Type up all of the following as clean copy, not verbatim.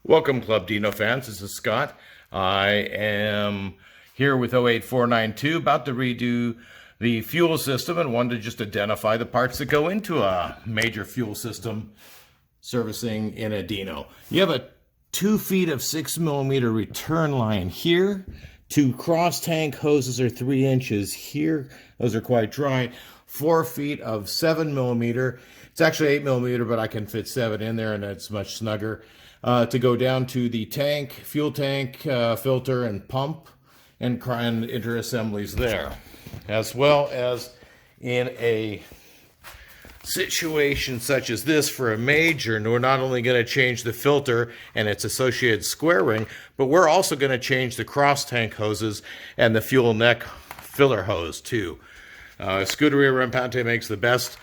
Welcome, Club Dino fans. This is Scott. I am here with 08492, about to redo the fuel system and wanted to just identify the parts that go into a major fuel system servicing in a Dino. You have a 2 feet of 6mm return line here. 2 cross tank hoses are 3 inches here. Those are quite dry. 4 feet of 7mm. It's actually 8mm, but I can fit 7 in there and it's much snugger. To go down to the tank, fuel tank, filter, and pump, and interassemblies there. As well as in a situation such as this for a major, we're not only going to change the filter and its associated square ring, but we're also going to change the cross tank hoses and the fuel neck filler hose too. Scuderia Rampante makes the best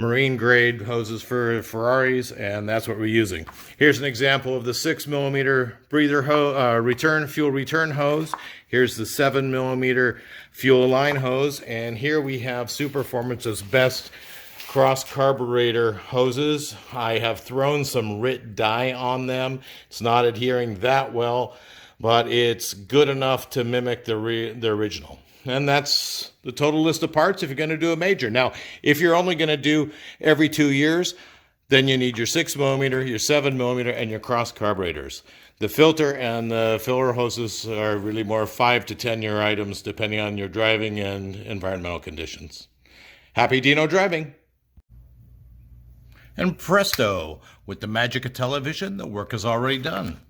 marine grade hoses for Ferraris, and that's what we're using. Here's an example of the 6mm breather fuel return hose. Here's the 7mm fuel line hose, and here we have Superformance's best cross carburetor hoses. I have thrown some RIT dye on them. It's not adhering that well, but it's good enough to mimic the original. And that's the total list of parts if you're going to do a major. Now, if you're only going to do every 2 years, then you need your 6mm, your 7mm, and your cross carburetors. The filter and the filler hoses are really more 5 to 10 year items depending on your driving and environmental conditions. Happy Dino driving! And presto, with the magic of television, the work is already done.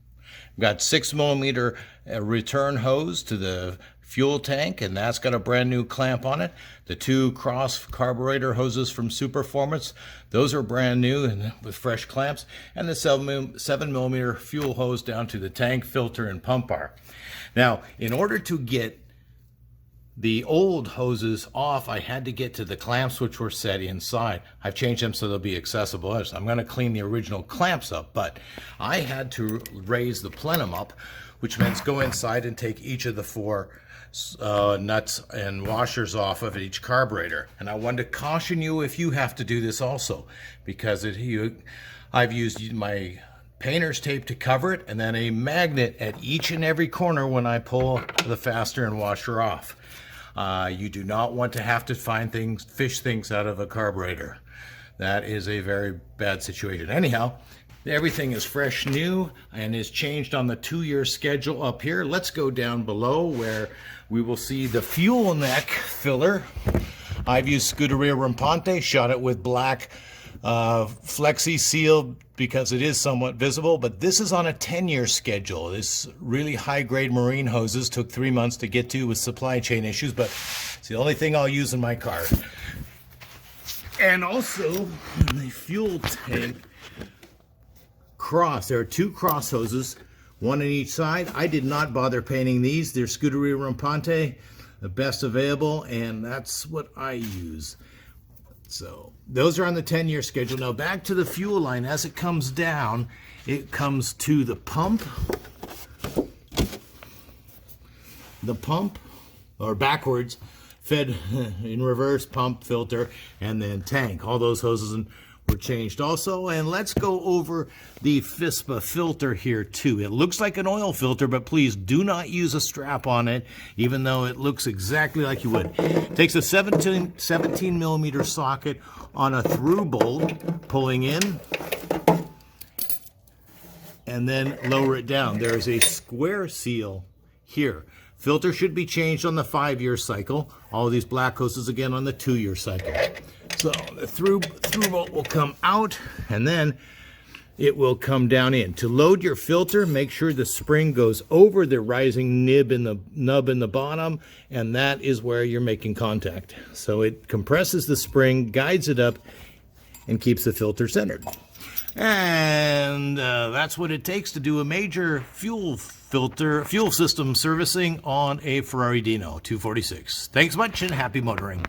We've got 6mm return hose to the fuel tank, and that's got a brand new clamp on it. The 2 cross carburetor hoses from Superformance, those are brand new and with fresh clamps, and the 7mm fuel hose down to the tank, filter, and pump bar. Now, in order to get the old hoses off, I had to get to the clamps which were set inside. I've changed them so they'll be accessible. I'm going to clean the original clamps up, but I had to raise the plenum up, which means go inside and take each of the 4 nuts and washers off of each carburetor. And I wanted to caution you if you have to do this also, because I've used my painter's tape to cover it, and then a magnet at each and every corner when I pull the fastener and washer off. You do not want to have to fish things out of a carburetor. That is a very bad situation. Anyhow, everything is fresh new and is changed on the 2-year schedule up here. Let's go down below where we will see the fuel neck filler. I've used Scuderia Rampante, shot it with black Flexi Seal because it is somewhat visible, but this is on a 10-year schedule. This really high-grade marine hoses took 3 months to get to with supply chain issues, but it's the only thing I'll use in my car. And also, the fuel tank cross. There are 2 cross hoses, 1 on each side. I did not bother painting these. They're Scuderia Rampante, the best available, and that's what I use. So those are on the 10-year schedule. Now back to the fuel line. As it comes down, it comes to the pump, or backwards, fed in reverse, pump, filter, and then tank. All those hoses were changed also. And let's go over the FISPA filter here too. It looks like an oil filter, but please do not use a strap on it, even though it looks exactly like you would. It takes a 17mm socket on a through bolt, pulling in, and then lower it down. There is a square seal here. Filter should be changed on the 5-year cycle. All of these black hoses again on the 2-year cycle. So the through bolt will come out, and then it will come down in. To load your filter, make sure the spring goes over the rising nub in the bottom, and that is where you're making contact. So it compresses the spring, guides it up, and keeps the filter centered. And that's what it takes to do a major fuel system servicing on a Ferrari Dino 246. Thanks much and happy motoring.